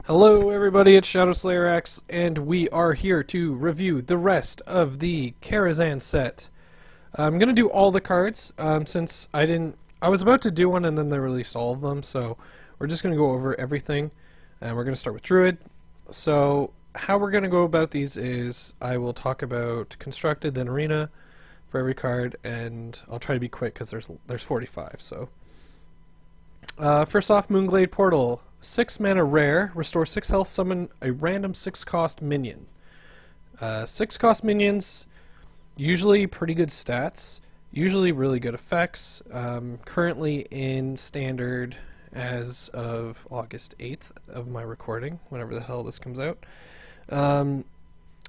Hello everybody, it's ShadowSlayerX, and we are here to review the rest of the Karazhan set. I'm gonna do all the cards, since I was about to do one and then they released all of them, so we're just gonna go over everything, and we're gonna start with Druid. So, how we're gonna go about these is, I will talk about Constructed, then Arena, for every card, and I'll try to be quick because there's 45, so. First off, Moonglade Portal. 6 mana rare, restore 6 health, summon a random 6 cost minion. 6 cost minions, usually pretty good stats, usually really good effects. Currently in standard as of August 8th of my recording, whenever the hell this comes out.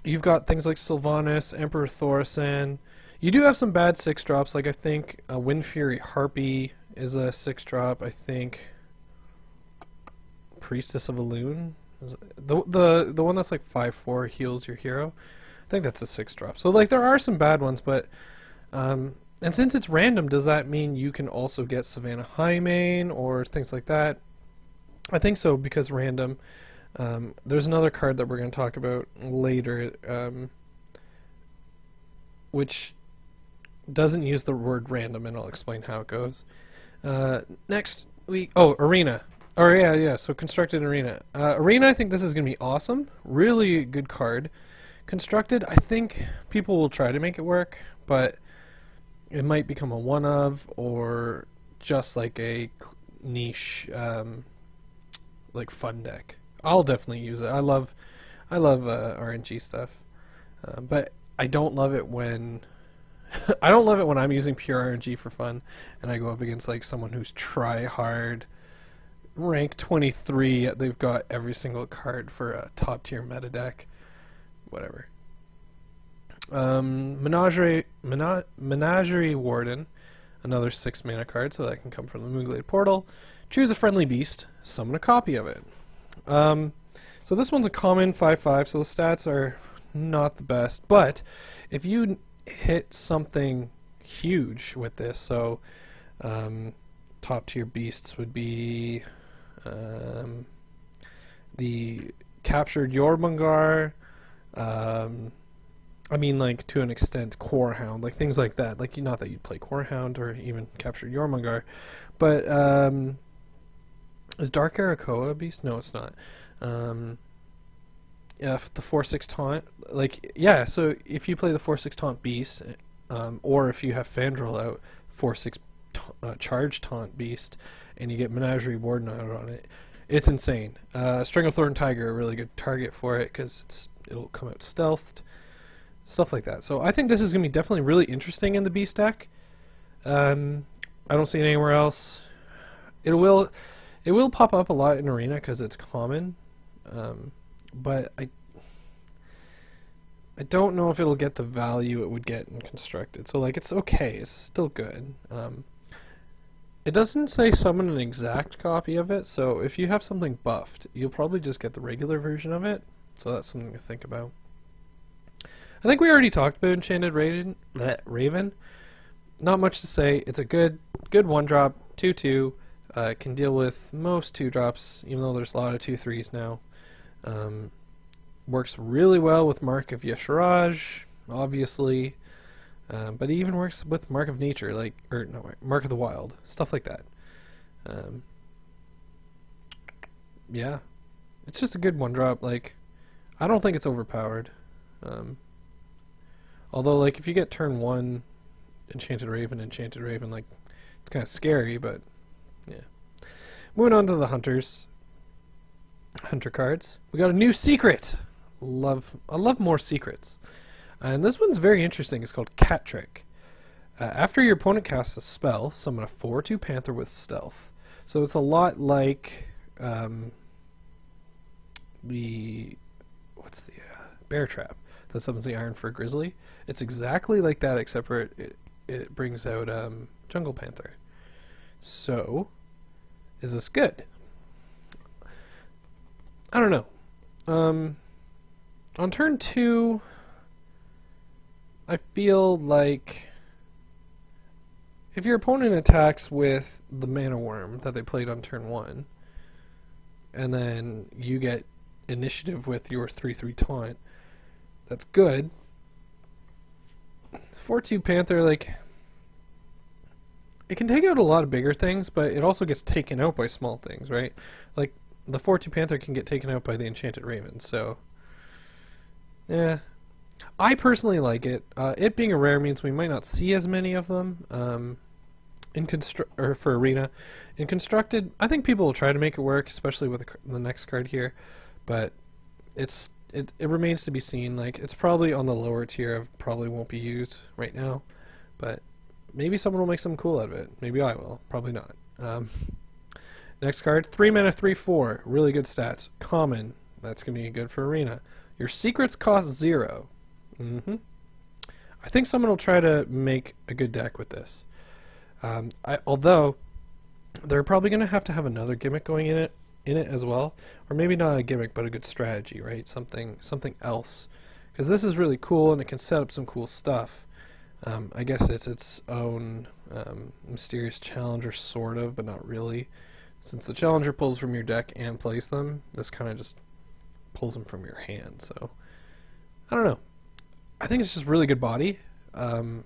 You've got things like Sylvanas, Emperor Thorasan. You do have some bad 6 drops, like I think Wind Fury Harpy is a 6 drop, I think. Priestess of Elune, the one that's like 5/4 heals your hero. I think that's a 6 drop. So like there are some bad ones, but and since it's random, does that mean you can also get Savannah Highmane or things like that? I think so, because random. There's another card that we're going to talk about later, which doesn't use the word random, and I'll explain how it goes. Next week, Arena. Oh yeah, so Constructed Arena. Arena, I think this is going to be awesome. Really good card. Constructed, I think people will try to make it work, but it might become a one-of, or just like a niche, like fun deck. I'll definitely use it. I love RNG stuff, but I don't love it when I don't love it when I'm using pure RNG for fun, and I go up against like someone who's try-hard. Rank 23, they've got every single card for a top tier meta deck. Whatever. Menagerie Warden, another 6 mana card, so that can come from the Moonglade Portal. Choose a friendly beast, summon a copy of it. So this one's a common 5/5, so the stats are not the best, but if you hit something huge with this, so top tier beasts would be the Captured Jormungandr, I mean, like, to an extent, Core Hound, like things like that. Like, not that you'd play Core Hound or even Captured Jormungandr, but is Dark Arakoa a beast? No, it's not. Yeah, the 4/6 taunt, like, yeah. So if you play the 4/6 taunt beast, or if you have Fandral out, 4/6 charge taunt beast, and you get Menagerie Warden out on it, it's insane. Stranglethorn Tiger, a really good target for it because it'll come out stealthed, stuff like that. So I think this is going to be definitely really interesting in the beast deck. I don't see it anywhere else. It will pop up a lot in Arena because it's common, but I don't know if it'll get the value it would get in Constructed. So like, it's okay, it's still good. It doesn't say summon an exact copy of it, so if you have something buffed, you'll probably just get the regular version of it, so that's something to think about. I think we already talked about Enchanted Raven. Not much to say. It's a good 1-drop, 2/2. It can deal with most 2-drops, even though there's a lot of 2/3s now. Works really well with Mark of Yeshuraj, obviously. But it even works with Mark of Nature, like, or no, Mark of the Wild, stuff like that. Yeah, it's just a good 1-drop. Like, I don't think it's overpowered. Although, like, if you get turn 1 Enchanted Raven, like, it's kind of scary, but yeah. Moving on to the Hunter cards. We got a new secret. I love more secrets. And this one's very interesting. It's called Cat Trick. After your opponent casts a spell, summon a 4/2 Panther with Stealth. So it's a lot like what's the Bear Trap that summons the Iron Fur Grizzly. It's exactly like that, except for it brings out Jungle Panther. So, is this good? I don't know. On turn 2, I feel like if your opponent attacks with the Mana Worm that they played on turn 1, and then you get initiative with your 3/3 taunt. That's good. 4/2 Panther, like, it can take out a lot of bigger things, but it also gets taken out by small things, right? Like, the 4/2 Panther can get taken out by the Enchanted Raven, so yeah. I personally like it. It being a rare means we might not see as many of them for Arena. In Constructed, I think people will try to make it work, especially with the next card here, but it remains to be seen. Like, it's probably on the lower tier probably won't be used right now, but maybe someone will make something cool out of it. Maybe I will. Probably not. Next card, 3 mana, 3/4. Really good stats. Common. That's going to be good for Arena. Your secrets cost 0. I think someone will try to make a good deck with this. Although, they're probably going to have another gimmick going in it as well. Or maybe not a gimmick, but a good strategy, right? Something else. Because this is really cool, and it can set up some cool stuff. I guess it's its own mysterious challenger, sort of, but not really. Since the challenger pulls from your deck and plays them, this kind of just pulls them from your hand. So, I don't know. I think it's just really good body. And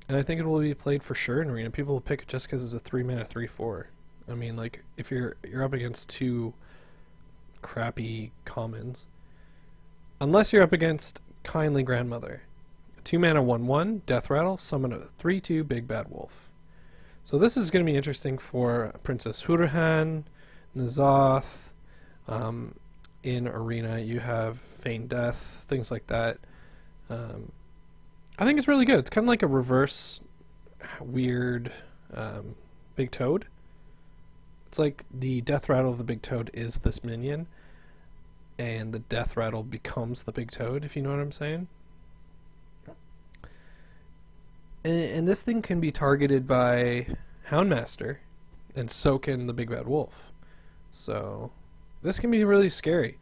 I think it will be played for sure in Arena. People will pick it just because it's a 3 mana, 3/4. I mean, like, if you're up against two crappy commons, unless you're up against Kindly Grandmother. 2 mana, 1/1, Death Rattle, summon a 3/2 Big Bad Wolf. So this is going to be interesting for Princess Hurahan, N'Zoth. In Arena, you have Feign Death, things like that. I think it's really good. It's kind of like a reverse, weird Big Toad. It's like the Death Rattle of the Big Toad is this minion, and the Death Rattle becomes the Big Toad, if you know what I'm saying. And this thing can be targeted by Houndmaster, and so can the Big Bad Wolf. So this can be really scary.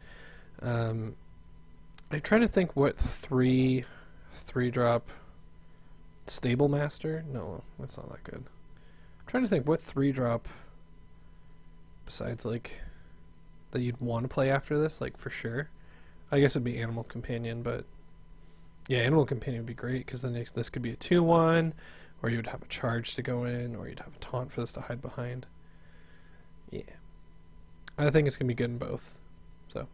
I'm trying to think what 3/3 Stable Master? No, that's not that good. I'm trying to think what 3-drop besides, like, that you'd want to play after this, like, for sure. I guess it'd be Animal Companion, but yeah, Animal Companion would be great, because then this could be a 2/1, or you would have a charge to go in, or you'd have a taunt for this to hide behind. Yeah. I think it's going to be good in both. So,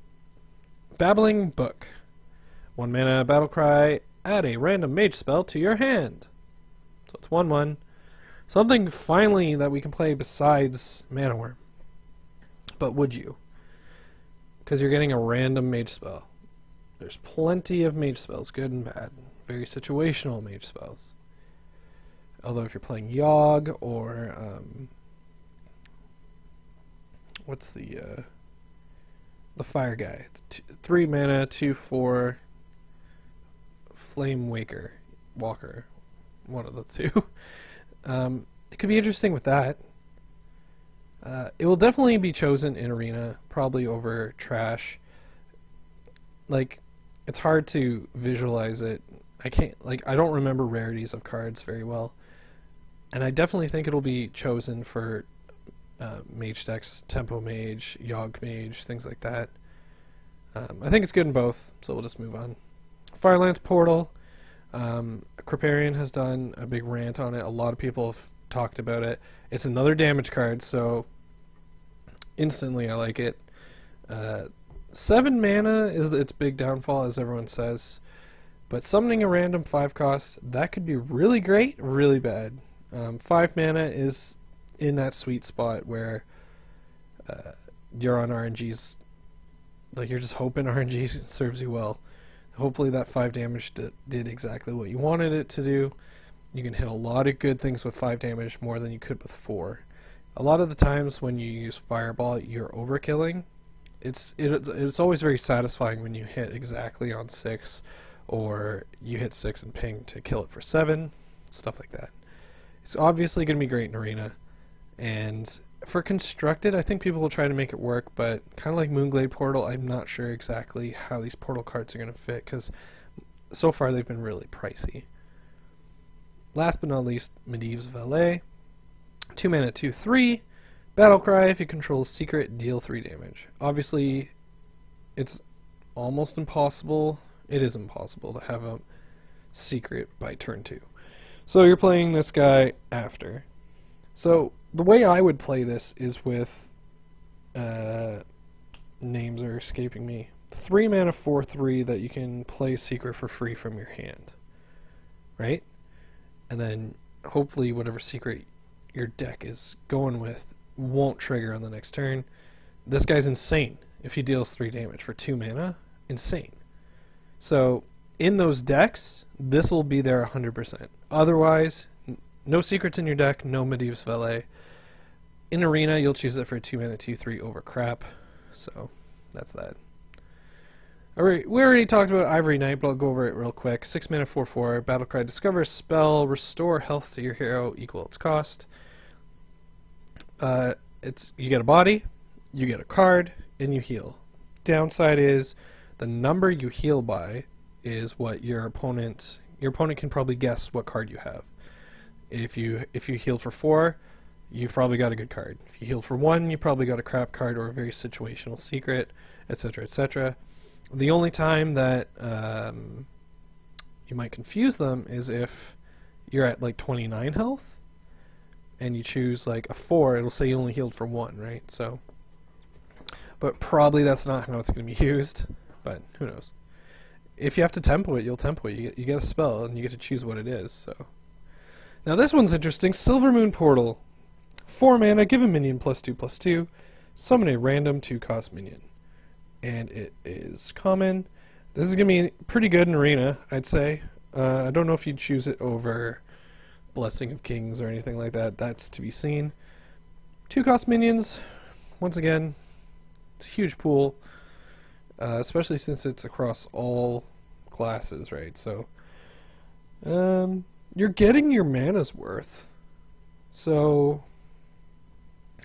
Babbling Book. 1 mana, Battle Cry, add a random mage spell to your hand. So it's 1/1. Something finally that we can play besides Mana Worm. But would you? Because you're getting a random mage spell. There's plenty of mage spells, good and bad. Very situational mage spells. Although if you're playing Yogg or what's the fire guy? 3 mana, 2/4 Flame Walker. One of the two. It could be interesting with that. It will definitely be chosen in Arena, probably over Trash. Like, it's hard to visualize it. I don't remember rarities of cards very well. And I definitely think it'll be chosen for Mage decks, Tempo Mage, Yogg Mage, things like that. I think it's good in both, so we'll just move on. Firelance Portal. Kripparrian has done a big rant on it. A lot of people have talked about it. It's another damage card, so instantly I like it. 7 mana is its big downfall, as everyone says. But summoning a random 5 cost, that could be really great, really bad. 5 mana is in that sweet spot where you're on RNGs, like, you're just hoping RNG serves you well. Hopefully that 5 damage did exactly what you wanted it to do. You can hit a lot of good things with 5 damage, more than you could with 4. A lot of the times when you use Fireball, you're overkilling. It's always very satisfying when you hit exactly on 6, or you hit 6 and ping to kill it for 7, stuff like that. It's obviously going to be great in Arena, and for Constructed, I think people will try to make it work, but kind of like Moonglade Portal, I'm not sure exactly how these Portal cards are going to fit, because so far they've been really pricey. Last but not least, Medivh's Valet. 2 mana, 2/3. Battlecry, if you control secret, deal 3 damage. Obviously, it's almost impossible. It is impossible to have a secret by turn 2. So you're playing this guy after. So the way I would play this is with names are escaping me. 3 mana 4/3 that you can play secret for free from your hand, right? And then hopefully whatever secret your deck is going with won't trigger on the next turn. This guy's insane if he deals 3 damage for 2 mana. Insane. So in those decks, this will be there 100%. Otherwise, no secrets in your deck, no Medivh's Valet. In Arena, you'll choose it for 2 mana 2/3 over crap. So that's that. Alright, we already talked about Ivory Knight, but I'll go over it real quick. 6 mana 4/4, Battlecry, discover a spell, restore health to your hero equal its cost. You get a body, you get a card, and you heal. Downside is the number you heal by is what your opponent can probably guess what card you have. If you healed for 4, you've probably got a good card. If you healed for 1, you probably got a crap card or a very situational secret, etc., etc. The only time that you might confuse them is if you're at like 29 health and you choose like a 4, it'll say you only healed for 1, right? So, but probably that's not how it's going to be used, but who knows. If you have to tempo it, you'll tempo it. You get a spell and you get to choose what it is. So now this one's interesting. Silver Moon Portal. 4 mana, give a minion +2/+2, summon a random 2-cost minion. And it is common. This is going to be pretty good in Arena, I'd say. I don't know if you'd choose it over Blessing of Kings or anything like that. That's to be seen. 2-cost minions, once again, it's a huge pool, especially since it's across all classes, right? So you're getting your mana's worth. So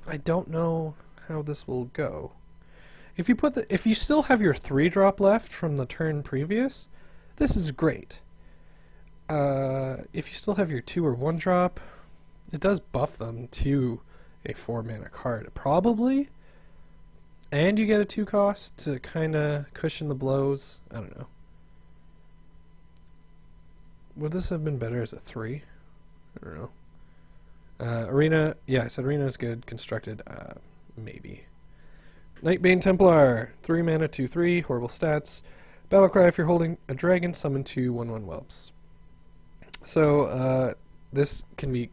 I don't know how this will go. If you still have your 3-drop left from the turn previous, this is great. If you still have your 2 or 1-drop, it does buff them to a 4-mana card, probably. And you get a 2-cost to kind of cushion the blows. I don't know. Would this have been better as a 3? I don't know. Arena, yeah, I said Arena is good. Constructed, maybe. Nightbane Templar, 3 mana 2/3, horrible stats. Battlecry, if you're holding a dragon, summon 2 1/1 whelps. So, this can be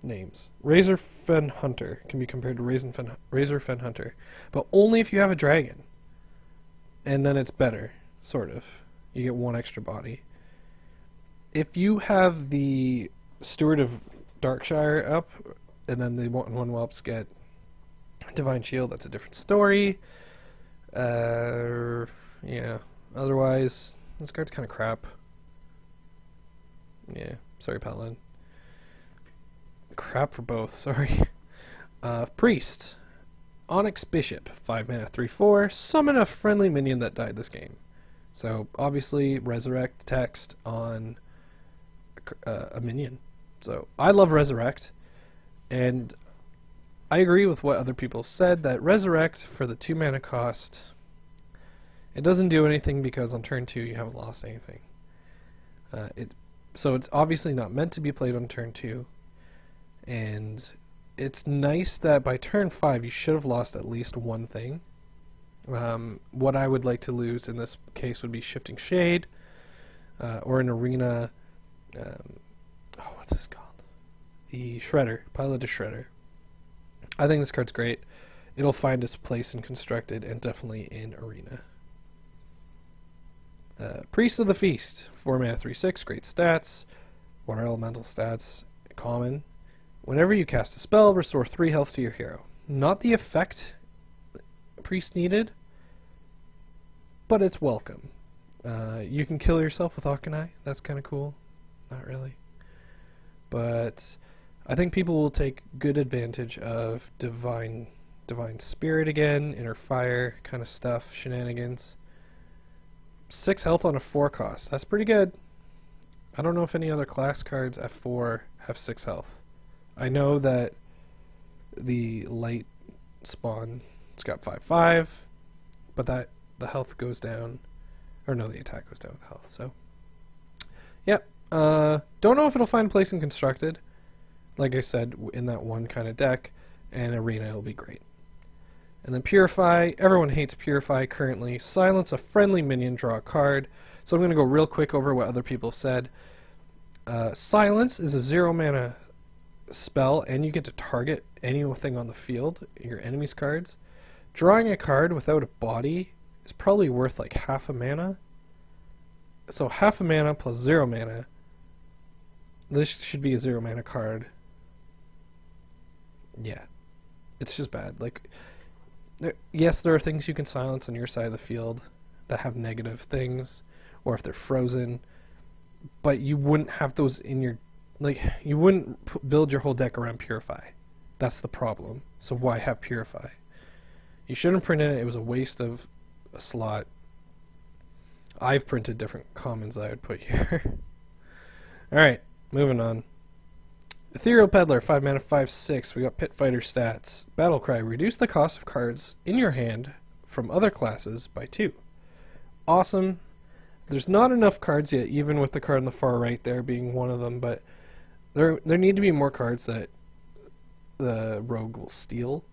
names. Razorfen Hunter can be compared to Razorfen Hunter, but only if you have a dragon. And then it's better, sort of. You get 1 extra body. If you have the Steward of Darkshire up, and then the 1/1 whelps get Divine Shield, that's a different story. Yeah. Otherwise, this card's kind of crap. Yeah, sorry, Paladin. Crap for both, sorry. Priest. Onyx Bishop, 5 mana 3/4, summon a friendly minion that died this game. So, obviously, resurrect text on a minion. So, I love resurrect. And I agree with what other people said, that resurrect for the 2 mana cost, it doesn't do anything because on turn 2 you haven't lost anything. So it's obviously not meant to be played on turn 2. And it's nice that by turn 5 you should have lost at least one thing. What I would like to lose in this case would be Shifting Shade, or an Arena, what's this called? The Shredder, Pilot to Shredder. I think this card's great. It'll find its place in Constructed and definitely in Arena. Priest of the Feast, 4 mana 3/6, great stats, water elemental stats, common. Whenever you cast a spell, restore 3 health to your hero. Not the effect Priest needed, but it's welcome. You can kill yourself with Akanai, that's kind of cool. Not really. But I think people will take good advantage of Divine Spirit again, Inner Fire kind of stuff, shenanigans. 6 health on a 4 cost. That's pretty good. I don't know if any other class cards at 4 have 6 health. I know that the light spawn, it's got 5/5, but that the health goes down, or no, the attack goes down with health. So, yeah, don't know if it'll find a place in constructed. Like I said, in that one kind of deck, and arena it'll be great. And then Purify, everyone hates Purify currently. Silence a friendly minion, draw a card. So I'm going to go real quick over what other people have said. Silence is a 0 mana spell, and you get to target anything on the field, your enemy's cards. Drawing a card without a body is probably worth like half a mana. So half a mana plus 0 mana. This should be a 0 mana card. Yeah. It's just bad. Like, yes, there are things you can silence on your side of the field that have negative things, or if they're frozen, but you wouldn't have those in your, like, you wouldn't build your whole deck around Purify. That's the problem. So why have Purify? You shouldn't print it. It was a waste of a slot. I've printed different commons that I would put here. Alright, moving on. Ethereal Peddler, 5 mana, 5/6. We got Pit Fighter stats. Battlecry, reduce the cost of cards in your hand from other classes by 2. Awesome. There's not enough cards yet, even with the card on the far right there being one of them, but there need to be more cards that the Rogue will steal.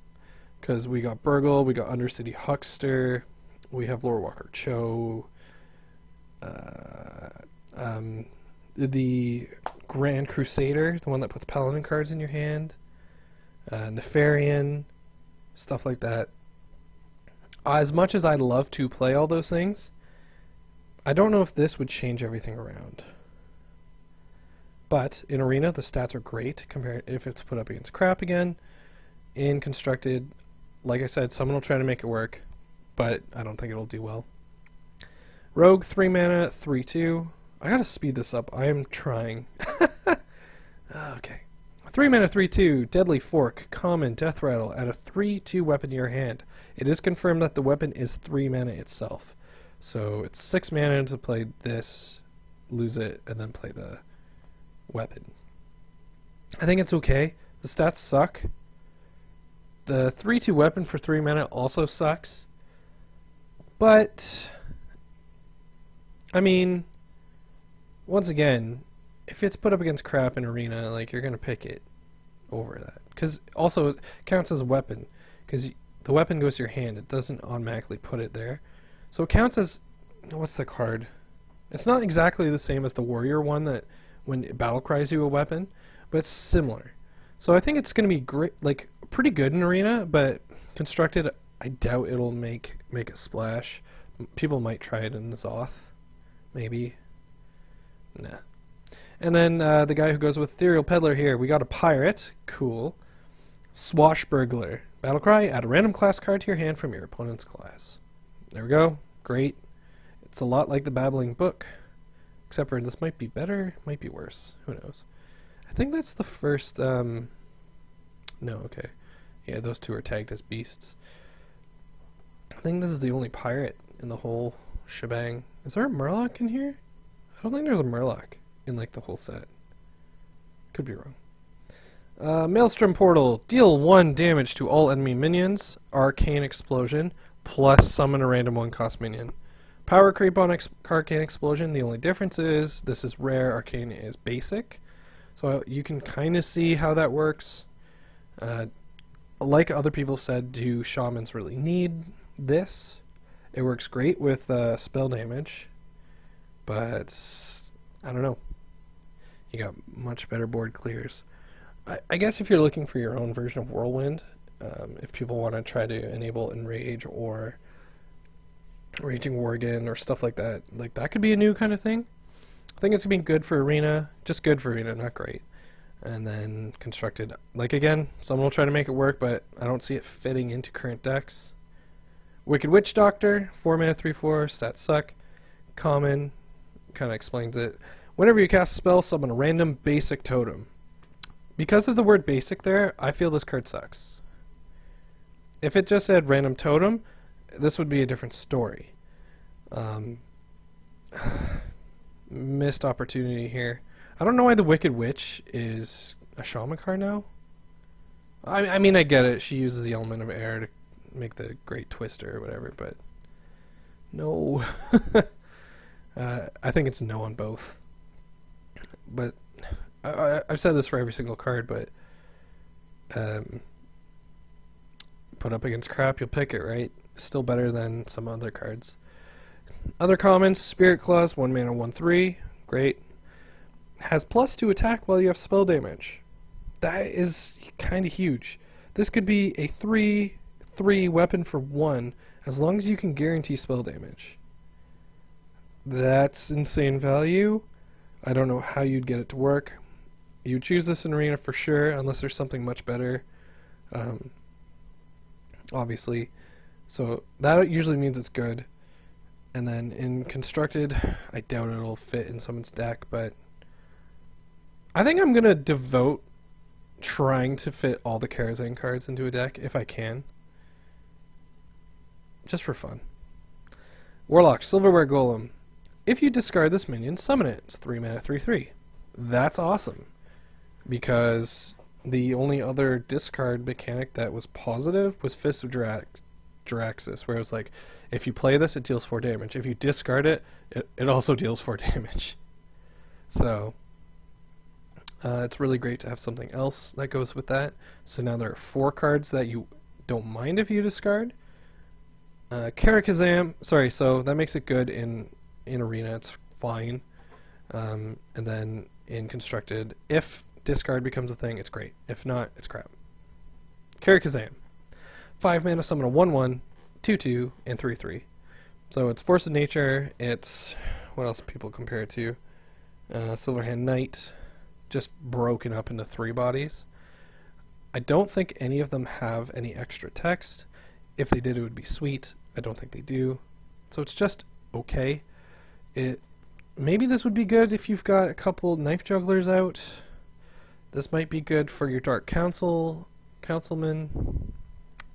Because we got Burgle, we got Undercity Huckster, we have Lorewalker Cho, the Grand Crusader, the one that puts Paladin cards in your hand, Nefarian, stuff like that. As much as I'd love to play all those things, I don't know if this would change everything around. But in Arena, the stats are great compared if it's put up against crap again. In Constructed, like I said, someone will try to make it work, but I don't think it'll do well. Rogue, 3 mana, 3/2. I gotta speed this up. I am trying. Okay. 3 mana, 3/2. Deadly Fork, common, Death Rattle. Add a 3/2 weapon to your hand. It is confirmed that the weapon is 3 mana itself. So it's 6 mana to play this, lose it, and then play the weapon. I think it's okay. The stats suck. The 3/2 weapon for 3 mana also sucks. But, I mean, once again, if it's put up against crap in Arena, like, you're going to pick it over that. Because also it counts as a weapon. Because the weapon goes to your hand. It doesn't automatically put it there. So it counts as, what's the card? It's not exactly the same as the Warrior one that when it battle cries you a weapon, but it's similar. So I think it's going to be great, like pretty good in Arena, but Constructed, I doubt it'll make a splash. People might try it in Zoth, maybe. Nah. And then the guy who goes with Ethereal Peddler here, we got a Pirate, cool. Swashbuckler, Battlecry, add a random class card to your hand from your opponent's class. There we go, great. It's a lot like the Babbling Book, except for this might be better, might be worse, who knows. I think that's the first, no, okay. Yeah, those two are tagged as beasts. I think this is the only pirate in the whole shebang. Is there a Murloc in here? I don't think there's a Murloc in, like, the whole set. Could be wrong. Maelstrom Portal. Deal 1 damage to all enemy minions. Arcane Explosion. Plus summon a random 1-cost minion. Power creep on Arcane Explosion. The only difference is this is rare, Arcane is basic. So you can kind of see how that works. Like other people said, do shamans really need this? It works great with spell damage, but I don't know. You got much better board clears. I guess if you're looking for your own version of Whirlwind, if people want to try to enable Enrage or Raging Worgen or stuff like that could be a new kind of thing. I think it's going to be good for Arena, just good for Arena, not great. And then Constructed, like again, someone will try to make it work, but I don't see it fitting into current decks. Wicked Witch Doctor, 4 mana, 3/4, stats suck. Common, kind of explains it. Whenever you cast a spell, summon a random basic totem. Because of the word basic there, I feel this card sucks. If it just said random totem, this would be a different story. Missed opportunity here. I don't know why the Wicked Witch is a shaman card now. I mean, I get it. She uses the element of air to make the Great Twister or whatever, but no. I think it's no on both. But I've said this for every single card, but put up against crap, you'll pick it, right? Still better than some other cards. Other commons, Spirit Claws, 1 mana, 1/3, great. Has +2 attack while you have spell damage. That is kind of huge. This could be a 3/3 weapon for 1, as long as you can guarantee spell damage. That's insane value. I don't know how you'd get it to work. You choose this in Arena for sure, unless there's something much better. Obviously. So that usually means it's good. And then in Constructed, I doubt it'll fit in someone's deck, but I think I'm going to devote trying to fit all the Karazhan cards into a deck, if I can. Just for fun. Warlock, Silverware Golem. If you discard this minion, summon it. It's 3 mana, 3/3. That's awesome. Because the only other discard mechanic that was positive was Fist of Jaraxxus, where it was like, if you play this, it deals 4 damage. If you discard it, it also deals 4 damage. So, it's really great to have something else that goes with that. So now there are 4 cards that you don't mind if you discard. Karazhan, sorry, so that makes it good in Arena, it's fine. And then in Constructed, if discard becomes a thing, it's great. If not, it's crap. Karazhan. 5 mana, summon a 1/1, 2/2, and 3/3. So it's Force of Nature, it's, what else people compare it to? Silverhand Knight, just broken up into 3 bodies. I don't think any of them have any extra text. If they did, it would be sweet. I don't think they do. So it's just okay. Maybe this would be good if you've got a couple Knife Jugglers out. This might be good for your Dark Councilman.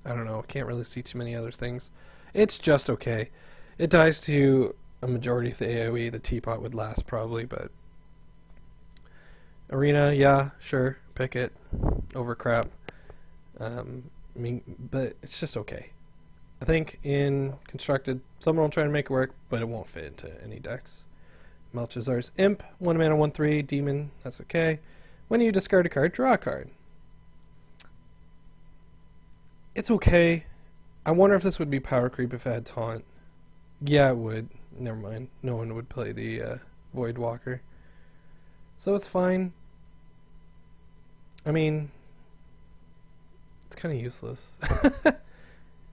I don't know, can't really see too many other things. It's just okay. It dies to a majority of the AoE. The teapot would last probably, but Arena, yeah, sure, pick it over crap. I mean, but it's just okay. I think in Constructed, someone will try to make it work, but it won't fit into any decks. Melchizar's Imp, 1 mana, 1/3, Demon, that's okay. When you discard a card, draw a card. It's okay. I wonder if this would be power creep if it had taunt. Yeah, it would. Never mind. No one would play the Void Walker. So it's fine. I mean, it's kind of useless.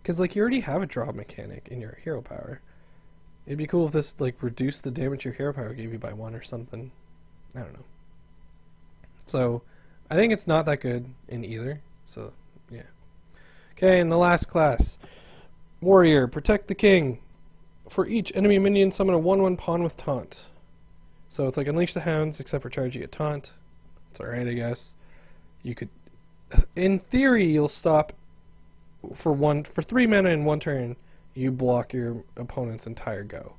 Because, like, you already have a draw mechanic in your hero power. It'd be cool if this, like, reduced the damage your hero power gave you by 1 or something. I don't know. So, I think it's not that good in either. So, yeah. Okay, and the last class. Warrior, Protect the King. For each enemy minion, summon a 1/1 pawn with taunt. So it's like Unleash the Hounds, except for charging a taunt. It's alright, I guess. You could... In theory, you'll stop for 3 mana in 1 turn, you block your opponent's entire go.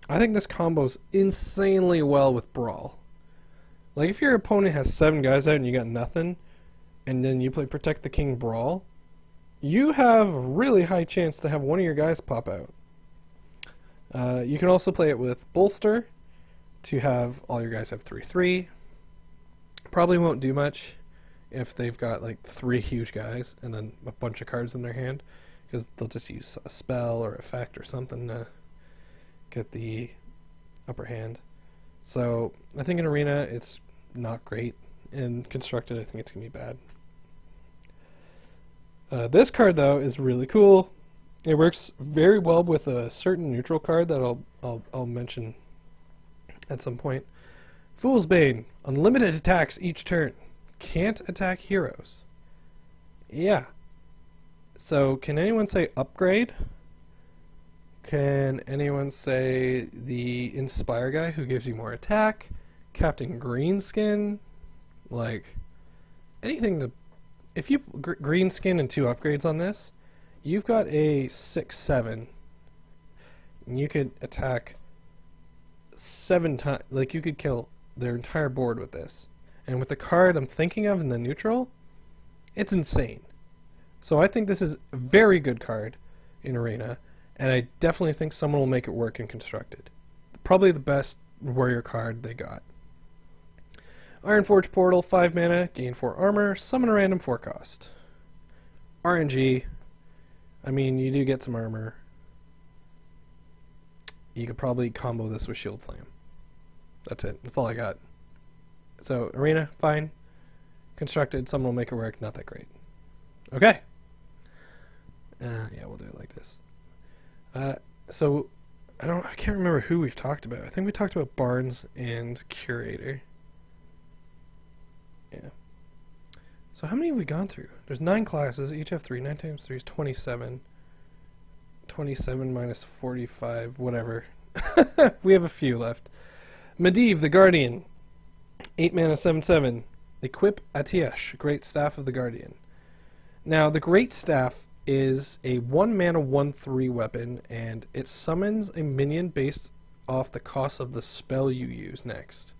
I think this combos insanely well with Brawl. Like, if your opponent has 7 guys out and you got nothing, and then you play Protect the King Brawl, you have a really high chance to have one of your guys pop out. You can also play it with Bolster to have all your guys have 3/3. Probably won't do much if they've got like 3 huge guys and then a bunch of cards in their hand, because they'll just use a spell or effect or something to get the upper hand. So I think in Arena it's not great. In Constructed I think it's going to be bad. This card though is really cool. It works very well with a certain neutral card that I'll mention at some point. Fool's Bane. Unlimited attacks each turn. Can't attack heroes. Yeah. So can anyone say upgrade? Can anyone say the Inspire guy who gives you more attack? Captain Greenskin? Like, anything to... If you Greenskin and 2 upgrades on this, you've got a 6/7. And you could attack 7 times. Like, you could kill their entire board with this. And with the card I'm thinking of in the neutral, It's insane. So I think this is a very good card in Arena, and I definitely think someone will make it work in Constructed. Probably the best warrior card they got. Ironforge Portal, 5 mana, gain 4 armor, summon a random 4 cost. RNG, I mean, you do get some armor. You could probably combo this with Shield Slam. That's it. That's all I got. So, Arena, fine. Constructed, someone will make it work, not that great. Okay. Yeah, we'll do it like this. So, I can't remember who we've talked about. I think we talked about Barnes and Curator. Yeah. So how many have we gone through? There's 9 classes, each have 3. 9 times 3 is 27. 27 minus 45, whatever. We have a few left. Medivh, the Guardian. 8 mana, 7/7. Equip Atiesh, Great Staff of the Guardian. Now, the Great Staff is a 1 mana 1/3 weapon, and it summons a minion based off the cost of the spell you use next.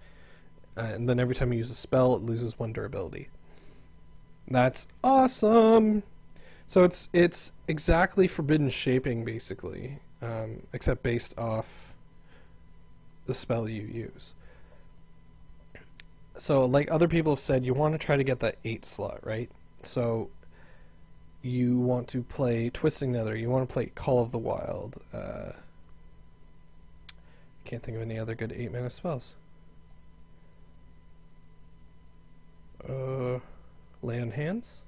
And then every time you use a spell, it loses 1 durability. That's awesome! So it's exactly Forbidden Shaping, basically, except based off the spell you use. So, like other people have said, you want to try to get that 8 slot, right? So, you want to play Twisting Nether, you want to play Call of the Wild. Can't think of any other good 8 mana spells. Lay on Hands?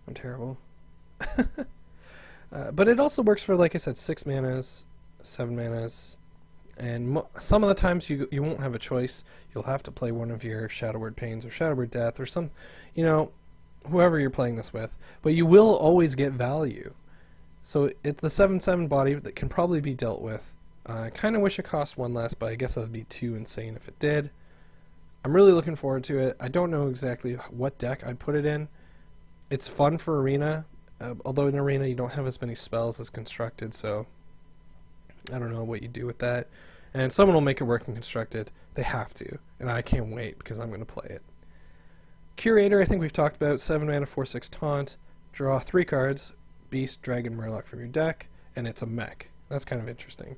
I'm terrible. But it also works for, like I said, 6 manas, 7 manas, and some of the times you won't have a choice. You'll have to play one of your Shadow Word Pains or Shadow Word Death or some, you know, whoever you're playing this with. But you will always get value. So it's the 7/7 body that can probably be dealt with. I kind of wish it cost 1 less, but I guess that would be too insane if it did. I'm really looking forward to it. I don't know exactly what deck I'd put it in. It's fun for Arena, although in Arena you don't have as many spells as Constructed, so I don't know what you do with that. And someone will make it work in Constructed. They have to, and I can't wait because I'm going to play it. Curator, I think we've talked about. 7 mana, 4/6 taunt. Draw 3 cards, Beast, Dragon, Murloc from your deck, and it's a mech. That's kind of interesting.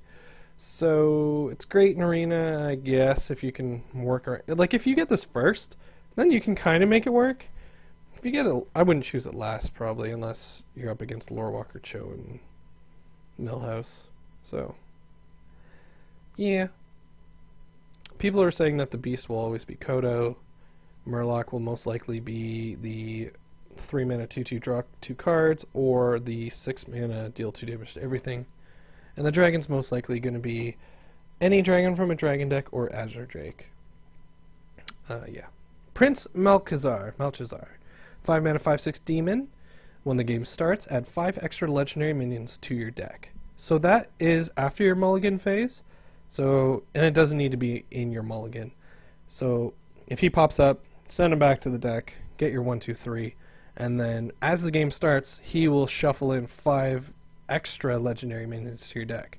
So it's great in Arena, I guess, if you can work around. Like, if you get this first, then you can kind of make it work. If you get it, I wouldn't choose it last, probably, unless you're up against Lorewalker, Cho, and Millhouse. So, yeah. People are saying that the Beast will always be Kodo. Murloc will most likely be the 3 mana 2/2 draw 2 cards, or the 6 mana deal 2 damage to everything. And the dragon's most likely going to be any dragon from a dragon deck or Azure Drake. Yeah. Prince Malchezaar. 5 mana 5/6 demon. When the game starts, add 5 extra legendary minions to your deck. So that is after your mulligan phase. So, and it doesn't need to be in your mulligan. So if he pops up, send him back to the deck, get your 1, 2, 3, and then as the game starts, he will shuffle in 5 extra legendary minions to your deck.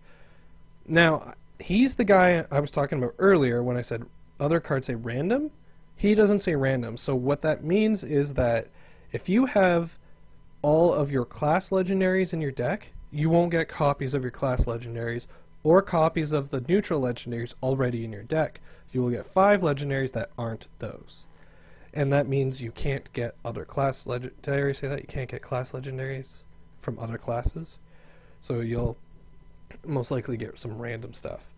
Now, he's the guy I was talking about earlier when I said other cards say random. He doesn't say random. So what that means is that if you have all of your class legendaries in your deck, you won't get copies of your class legendaries or copies of the neutral legendaries already in your deck. You will get 5 legendaries that aren't those. And that means you can't get other class did I already say that? You can't get class legendaries from other classes. So you'll most likely get some random stuff.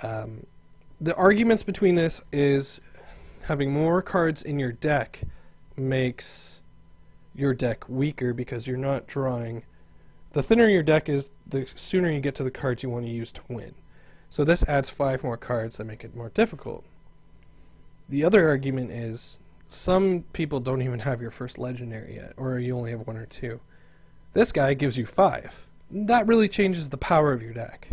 The arguments between this is having more cards in your deck makes your deck weaker because you're not drawing. The thinner your deck is, the sooner you get to the cards you want to use to win. So this adds 5 more cards that make it more difficult. The other argument is some people don't even have your first legendary yet, or you only have 1 or 2. This guy gives you 5. That really changes the power of your deck.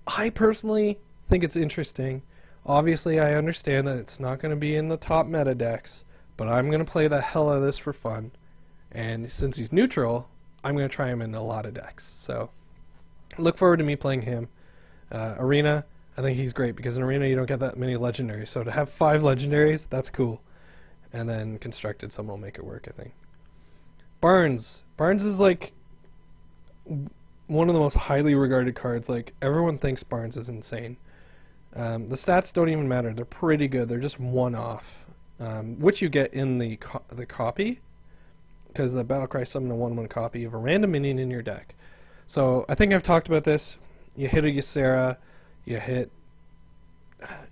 I personally think it's interesting. Obviously, I understand that it's not going to be in the top meta decks, but I'm going to play the hell out of this for fun. And since he's neutral, I'm going to try him in a lot of decks. So, look forward to me playing him. Arena, I think he's great, because in Arena you don't get that many legendaries. So to have 5 legendaries, that's cool. and then constructed someone will make it work, I think. Barnes. Barnes is like one of the most highly regarded cards. Like, everyone thinks Barnes is insane. The stats don't even matter. They're pretty good. They're just one-off, which you get in the copy, because the Battlecry summon a 1/1 copy of a random minion in your deck. So I think I've talked about this. You hit a Ysera, you hit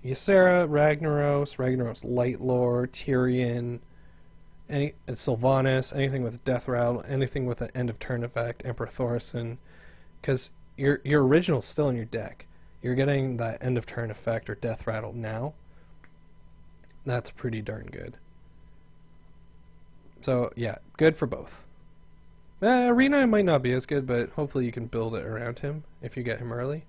Ysera, Ragnaros, Light Lord, Tyrion, Sylvanas, anything with Death Rattle, anything with an end of turn effect, Emperor Thorson, because your original's still in your deck. You're getting that end of turn effect or Death Rattle now. That's pretty darn good. So yeah, good for both. Arena might not be as good, but hopefully you can build it around him if you get him early.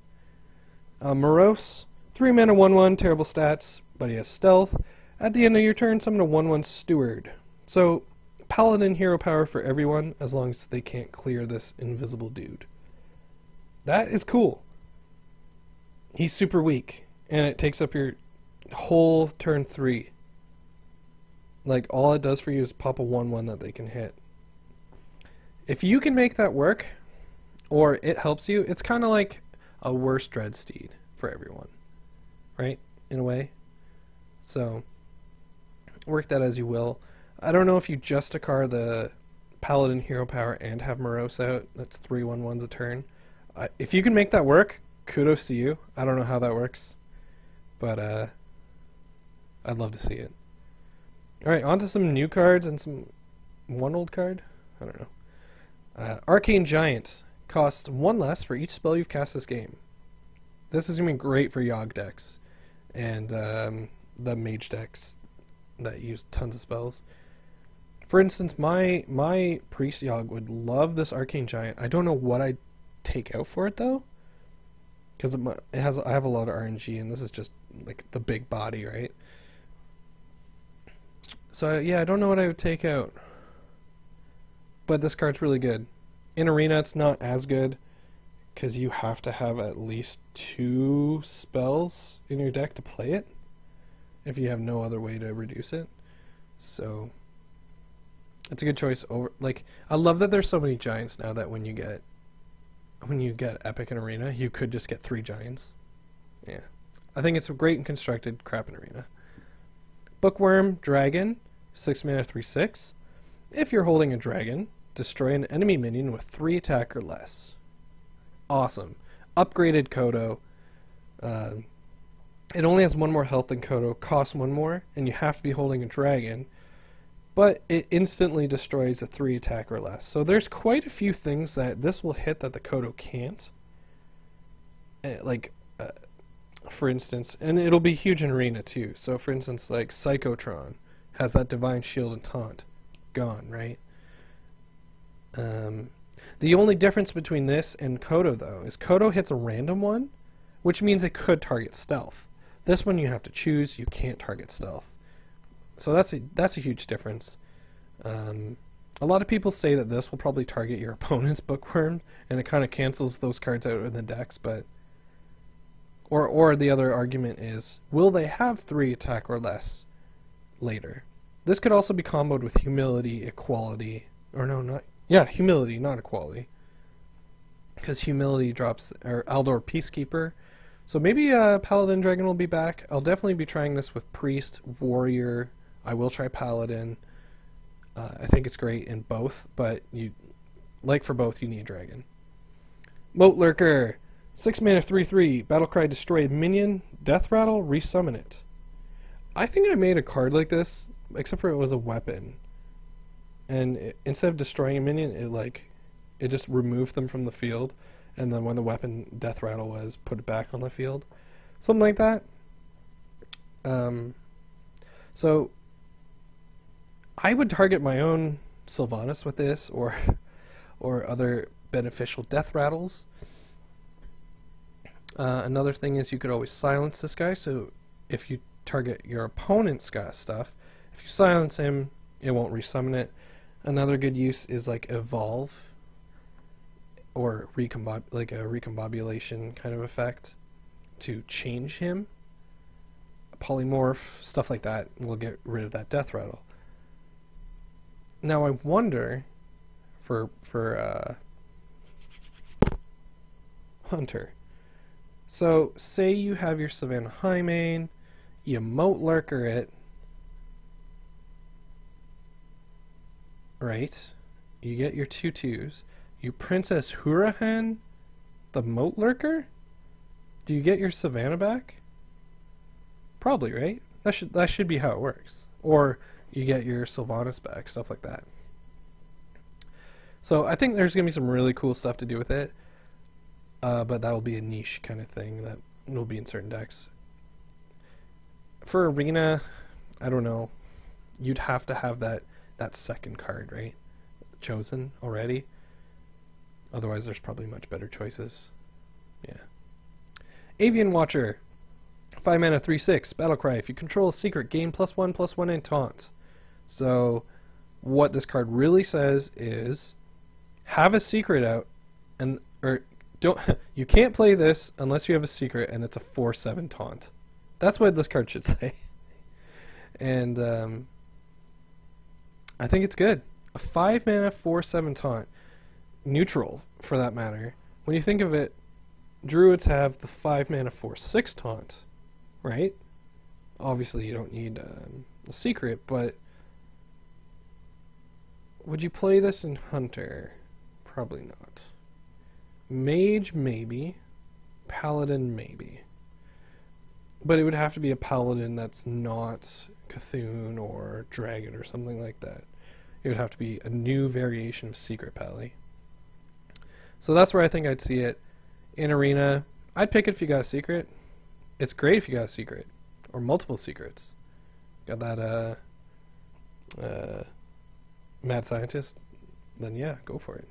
Morose, 3 mana 1/1, terrible stats, but he has stealth. At the end of your turn, summon a 1/1 Steward. So, Paladin hero power for everyone, as long as they can't clear this invisible dude. That is cool. He's super weak, and it takes up your whole turn 3. Like, all it does for you is pop a 1/1 that they can hit. If you can make that work, or it helps you, it's kind of like a worse Dreadsteed for everyone, right? In a way. So, work that as you will. I don't know if you Justicar the Paladin hero power and have Morose out. That's 3 1/1s a turn. If you can make that work, kudos to you. I don't know how that works, but I'd love to see it. Alright, on to some new cards and one old card? I don't know. Arcane Giant costs 1 less for each spell you've cast this game. This is going to be great for Yogg decks and the mage decks that use tons of spells. For instance, my Priest Yogg would love this Arcane Giant. I don't know what I'd take out for it though, because I have a lot of RNG, and this is just like the big body, right? So yeah, I don't know what I would take out. But this card's really good. In Arena, it's not as good, because you have to have at least 2 spells in your deck to play it, if you have no other way to reduce it. So, it's a good choice. Like, I love that there's so many giants now that when you get Epic in Arena, you could just get 3 giants. Yeah. I think it's great and constructed crap in Arena. Bookworm, Dragon, 6 mana 3/6. If you're holding a dragon, destroy an enemy minion with 3 attack or less. Awesome. Upgraded Kodo. It only has 1 more health than Kodo, costs 1 more, and you have to be holding a dragon, but it instantly destroys a 3 attack or less. So there's quite a few things that this will hit that the Kodo can't. For instance, and it'll be huge in Arena too. So for instance, like Psychotron has that Divine Shield and Taunt. Gone, right? The only difference between this and Kodo, though, is Kodo hits a random one, which means it could target stealth. This one you have to choose. You can't target stealth. So that's a huge difference. A lot of people say that this will probably target your opponent's Bookworm, and it kind of cancels those cards out in the decks, but... Or the other argument is, will they have 3 attack or less later? This could also be comboed with Humility, Equality, or no, not... Yeah, Humility, not Equality. Because Humility drops... Or Aldor Peacekeeper. So maybe Paladin Dragon will be back. I'll definitely be trying this with Priest, Warrior. I will try Paladin. I think it's great in both, but for both, you need Dragon. Moat Lurker. 6 mana 3/3. Battlecry, destroy a minion. Death Rattle, resummon it. I think I made a card like this, except for it was a weapon. And instead of destroying a minion, it just removed them from the field. And then when the weapon Death Rattle was, put it back on the field. Something like that. So I would target my own Sylvanas with this, or other beneficial Death Rattles. Another thing is you could always silence this guy, so if you target your opponent's stuff, if you silence him, it won't resummon it. Another good use is like Evolve, or a recombobulation kind of effect to change him. Polymorph, stuff like that will get rid of that Death Rattle. Now I wonder for Hunter. So say you have your Savannah High main, you Moat Lurker it, right? You get your 2/2s. You Princess Hurahan, the Moat Lurker. Do you get your Savannah back? Probably, right? That should be how it works. Or you get your Sylvanas back, stuff like that. So I think there's gonna be some really cool stuff to do with it, but that'll be a niche kind of thing that will be in certain decks. For Arena, I don't know. You'd have to have that second card, right? Chosen already. Otherwise, there's probably much better choices. Yeah. Avian Watcher. 5 mana, 3/6. Battlecry. If you control a secret, gain +1/+1 and taunt. So, what this card really says is, have a secret out, or don't. You can't play this unless you have a secret, and it's a 4/7 taunt. That's what this card should say. And I think it's good. A 5 mana, 4/7 taunt. Neutral, for that matter. When you think of it, Druids have the 5 mana, 4/6 taunt, right? Obviously, you don't need a secret, but would you play this in Hunter? Probably not. Mage, maybe. Paladin, maybe. But it would have to be a Paladin that's not Cthulhu or Dragon or something like that. It would have to be a new variation of Secret Pally. So that's where I think I'd see it. In Arena, I'd pick it if you got a secret. It's great if you got a secret. Or multiple secrets. Got that Mad Scientist, then yeah, go for it.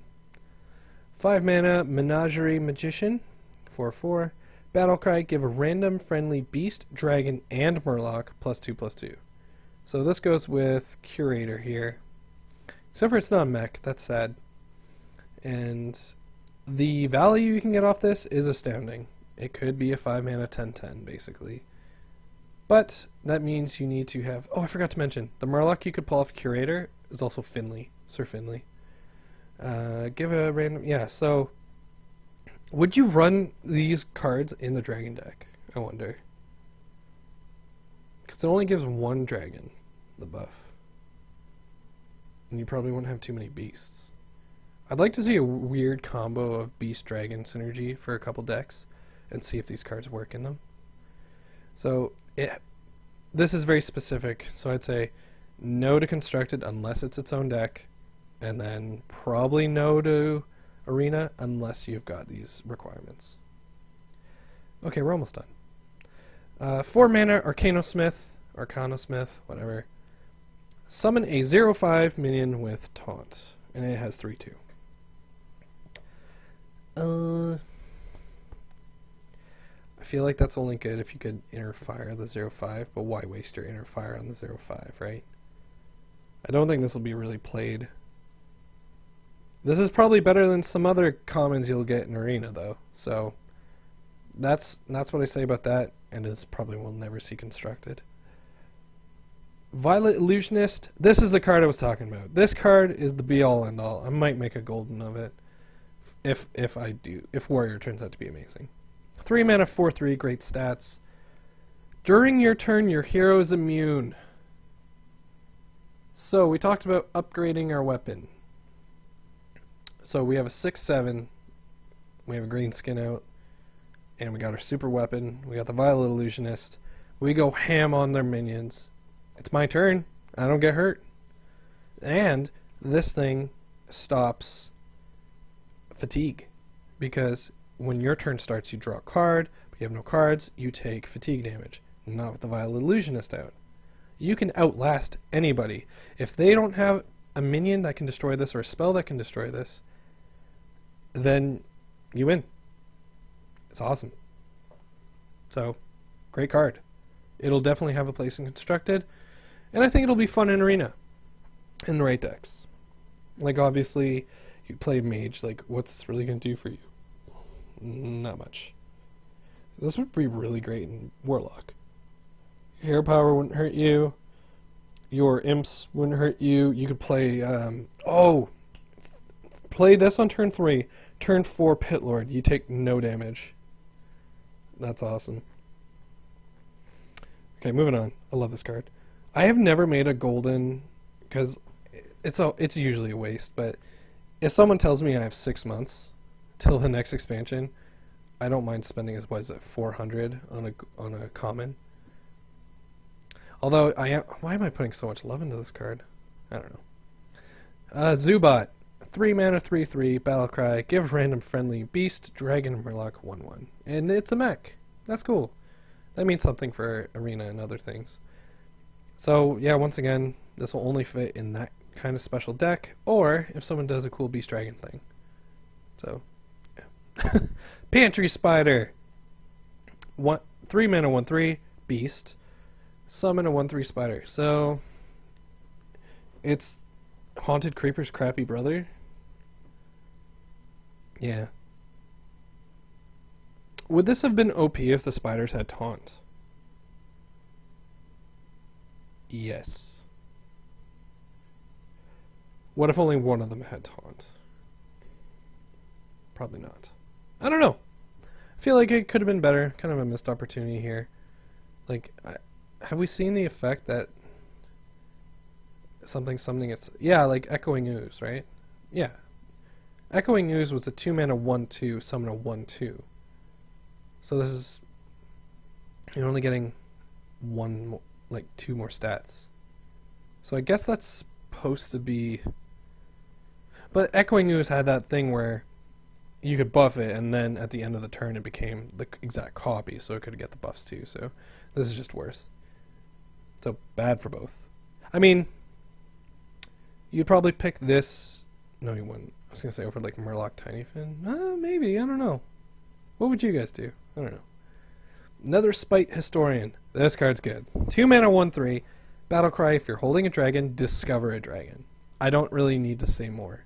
5 mana, Menagerie Magician, 4/4. Battlecry, give a random friendly beast, dragon, and murloc +2/+2. So this goes with Curator here. Except for it's not a mech, that's sad. And the value you can get off this is astounding. It could be a 5 mana 10/10 basically. But that means you need to have... Oh, I forgot to mention. The Murloc you could pull off Curator is also Finley. Sir Finley. Give a random... Yeah, so... Would you run these cards in the Dragon deck? I wonder. Because it only gives one Dragon, the buff. And you probably wouldn't have too many Beasts. I'd like to see a weird combo of Beast-Dragon synergy for a couple decks and see if these cards work in them. So... This is very specific, so I'd say no to Constructed unless it's its own deck, and then probably no to Arena unless you've got these requirements. Okay, we're almost done. 4 mana, Arcanosmith, whatever. Summon a 0/5 minion with Taunt, and it has 3/2. I feel like that's only good if you could Inner Fire the 0/5, but why waste your Inner Fire on the 0/5, right? I don't think this will be really played. This is probably better than some other commons you'll get in Arena, though. So that's what I say about that, and it's probably will never see constructed. Violet Illusionist. This is the card I was talking about. This card is the be-all end-all. I might make a golden of it if I do. If Warrior turns out to be amazing. 3 mana, 4/3, great stats. During your turn, your hero is immune. So we talked about upgrading our weapon. So we have a 6/7. We have a green skin out. And we got our super weapon. We got the Violet Illusionist. We go ham on their minions. It's my turn. I don't get hurt. And this thing stops fatigue. Because when your turn starts, you draw a card, but you have no cards, you take fatigue damage. Not with the Violet Illusionist out. You can outlast anybody. If they don't have a minion that can destroy this or a spell that can destroy this, then you win. It's awesome. So, great card. It'll definitely have a place in Constructed, and I think it'll be fun in Arena, in the right decks. Like, obviously, you play Mage, like, what's this really going to do for you? Not much. This would be really great in Warlock. Hero power wouldn't hurt you. your imps wouldn't hurt you. You could play, play this on turn 3. Turn 4, Pit Lord. You take no damage. That's awesome. Okay, moving on. I love this card. I have never made a golden, because it's usually a waste, but if someone tells me I have 6 months till the next expansion, I don't mind spending, as what is it, 400 on a common. Although why am I putting so much love into this card? I don't know. Zubat, 3 mana, 3/3, Battlecry, give random friendly beast, dragon, murloc 1/1, and it's a mech. That's cool. That means something for Arena and other things. So yeah, once again, this will only fit in that kind of special deck, or if someone does a cool beast dragon thing. So, yeah. Pantry Spider, 3 mana, 1/3, beast. Summon a 1/3 spider. So it's Haunted Creeper's crappy brother. Yeah. Would this have been OP if the spiders had taunt? Yes. What if only one of them had taunt? Probably not. I don't know. I feel like it could have been better. Kind of a missed opportunity here. Like, have we seen the effect that something it's, yeah, like Echoing Ooze, right? Yeah. Echoing Ooze was a 2 mana 1/2, summon a 1/2. So this is, you're only getting 2 more stats. So I guess that's supposed to be, but Echoing Ooze had that thing where you could buff it, and then at the end of the turn it became the exact copy, so it could get the buffs too. So this is just worse. So bad for both. I mean, you'd probably pick this. No, you wouldn't. I was gonna say over like Murloc Tiny Fin. Maybe, I don't know. What would you guys do? I don't know. Another Spite Historian. This card's good. 2 mana 1/3. Battlecry. If you're holding a dragon, discover a dragon. I don't really need to say more.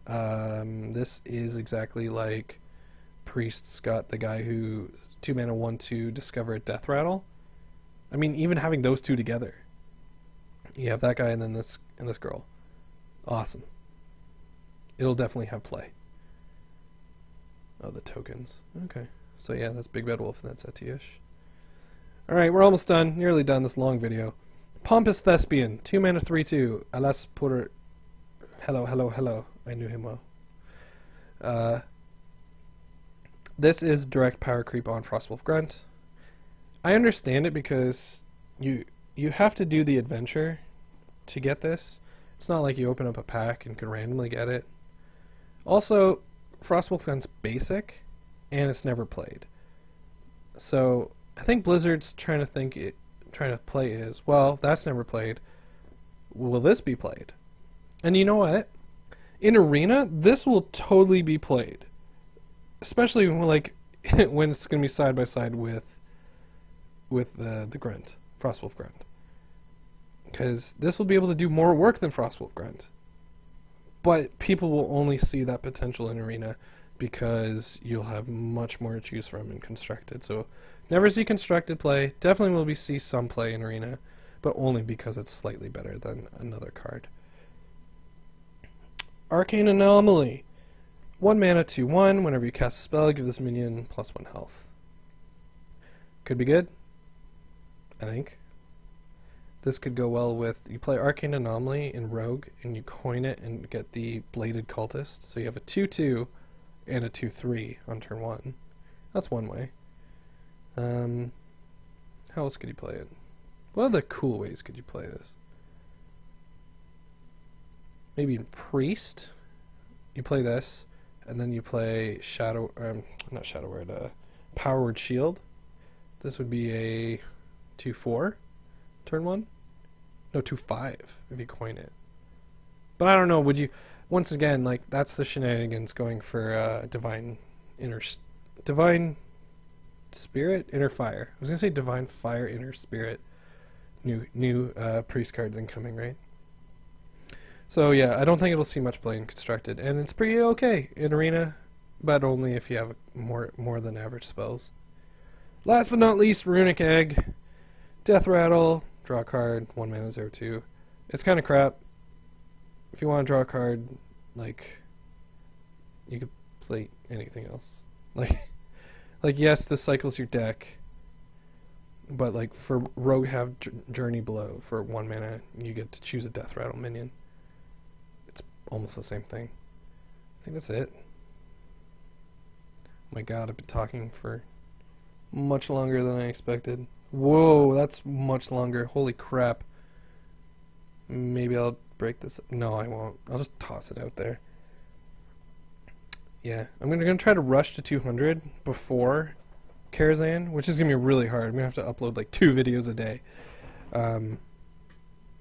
This is exactly like Priest's got the guy who 2 mana 1/2 discover a Death Rattle. I mean, even having those two together, you have that guy and then this girl. Awesome. It'll definitely have play. Oh, the tokens. Okay. So yeah, that's Big Bad Wolf and that's Etiish. Alright, we're almost done. Nearly done this long video. Pompous Thespian. 2 mana 3/2. Alas por... Hello. I knew him well. This is direct power creep on Frostwolf Grunt. I understand it because you have to do the adventure to get this. It's not like you open up a pack and can randomly get it. Also, Frostwolf Grunt's basic, and it's never played. So I think Blizzard's trying to play is, well, that's never played. Will this be played? And you know what? In Arena, this will totally be played, especially when, like when it's going to be side by side with the Grunt, Frostwolf Grunt, because this will be able to do more work than Frostwolf Grunt. But people will only see that potential in Arena because you'll have much more to choose from in Constructed. So never see Constructed play. Definitely will see some play in Arena, but only because it's slightly better than another card. Arcane Anomaly. 1 mana 2/1. Whenever you cast a spell, give this minion +1 health. Could be good, I think. This could go well with, you play Arcane Anomaly in Rogue and you coin it and get the Bladed Cultist. So you have a 2/2 and a 2/3 on turn 1. That's one way. How else could you play it? What other cool ways could you play this? Maybe in Priest, you play this, and then you play Power Word Shield. This would be a 2/4 turn 1. No, 2/5 if you coin it. But I don't know, would you, once again, like, that's the shenanigans going for Divine Spirit, Inner Fire. I was gonna say Divine Fire, Inner Spirit. New Priest cards incoming, right? So yeah, I don't think it'll see much play in Constructed, and it's pretty okay in Arena, but only if you have more than average spells. Last but not least, Runic Egg. Death Rattle. draw a card, 1 mana, 0/2. It's kind of crap. If you want to draw a card, like, you could play anything else. Like yes, this cycles your deck, but like for Rogue have Journey Blow for 1 mana, you get to choose a Death Rattle minion. It's almost the same thing. I think that's it. Oh my god, I've been talking for much longer than I expected. Whoa, that's much longer. Holy crap. Maybe I'll break this. No, I won't. I'll just toss it out there. Yeah, I'm gonna try to rush to 200 before Karazhan, which is gonna be really hard. I'm gonna have to upload like 2 videos a day.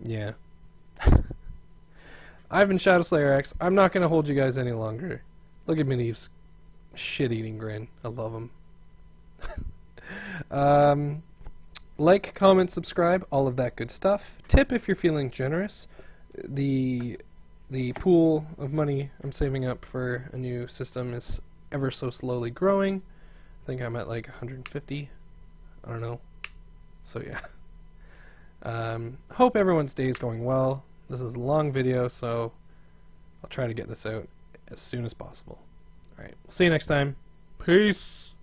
Yeah. I've been ShadowSlayerX. I'm not gonna hold you guys any longer. Look at Medivh's shit-eating grin. I love him. Like, comment, subscribe, all of that good stuff. Tip if you're feeling generous. The pool of money I'm saving up for a new system is ever so slowly growing. I think I'm at like 150. I don't know. So yeah. Hope everyone's day is going well. This is a long video, so I'll try to get this out as soon as possible. Alright, we'll see you next time. Peace.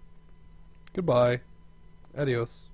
Goodbye. Adios.